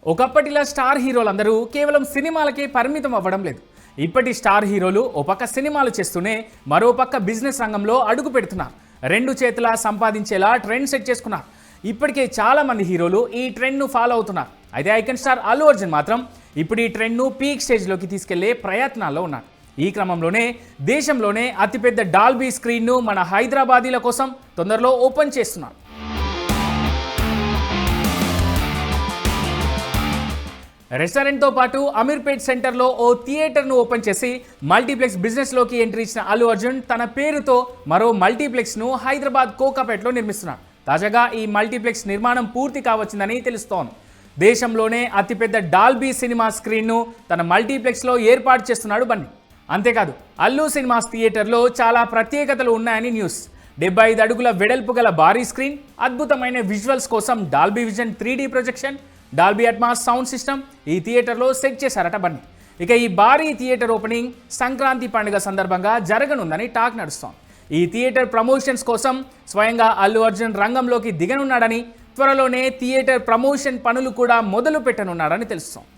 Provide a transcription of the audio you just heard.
ఒకప్పటిలా star హీరోలందరూ కేవలం సినిమాలకే పరిమితం అవ్వడం లేదు. ఇప్పటి స్టార్ హీరోలు ఓ పక్క సినిమాలు చేస్తూనే మరో పక్క బిజినెస్ రంగంలో అడుగు పెడుతున్నారు. రెండు చేతులా సంపాదించేలా ట్రెండ్ సెట్ చేసుకున్నారు. ఇప్పటికే చాలా మంది హీరోలు ఈ ట్రెండ్ను ఫాలో అవుతున్నారు. అయితే ఐకాన్ స్టార్ అల్లు అర్జున్ మాత్రం ఇప్పుడు ఈ ట్రెండ్ను పీక్ స్టేజ్లోకి తీసుకెళ్లే ప్రయత్నాల్లో ఉన్నారు. ఈ క్రమంలోనే దేశంలోనే అతిపెద్ద డాల్బీ స్క్రీన్ను మన హైదరాబాదీల కోసం తొందరలో ఓపెన్ చేస్తున్నారు. రెస్టారెంట్తో పాటు అమీర్పేట్ సెంటర్లో ఓ థియేటర్ను ఓపెన్ చేసి మల్టీప్లెక్స్ బిజినెస్లోకి ఎంట్రీ ఇచ్చిన అల్లు అర్జున్ తన పేరుతో మరో మల్టీప్లెక్స్ను హైదరాబాద్ కోకాపేటలో నిర్మిస్తున్నారు. తాజాగా ఈ మల్టీప్లెక్స్ నిర్మాణం పూర్తి కావచ్చిందని తెలుస్తోంది. దేశంలోనే అతిపెద్ద డాల్బీ సినిమా స్క్రీన్ను తన మల్టీప్లెక్స్లో ఏర్పాటు చేస్తున్నాడు బన్నీ. అంతేకాదు అల్లు సినిమాస్ థియేటర్లో చాలా ప్రత్యేకతలు ఉన్నాయని న్యూస్. 75 అడుగుల వెడల్పు గల భారీ స్క్రీన్, అద్భుతమైన విజువల్స్ కోసం Dolby vision 3D projection, Dolby Atmos sound system ఈ థియేటర్లో సెట్ చేశారట బన్నీ. ఇక ఈ భారీ థియేటర్ ఓపెనింగ్ సంక్రాంతి పండుగ సందర్భంగా జరగనుందని టాక్ నడుస్తోంది. ఈ థియేటర్ ప్రమోషన్స్ కోసం స్వయంగా అల్లు అర్జున్ రంగంలోకి దిగనున్నాడని, త్వరలోనే థియేటర్ ప్రమోషన్ పనులు కూడా మొదలు పెట్టనున్నాడని తెలుస్తోంది.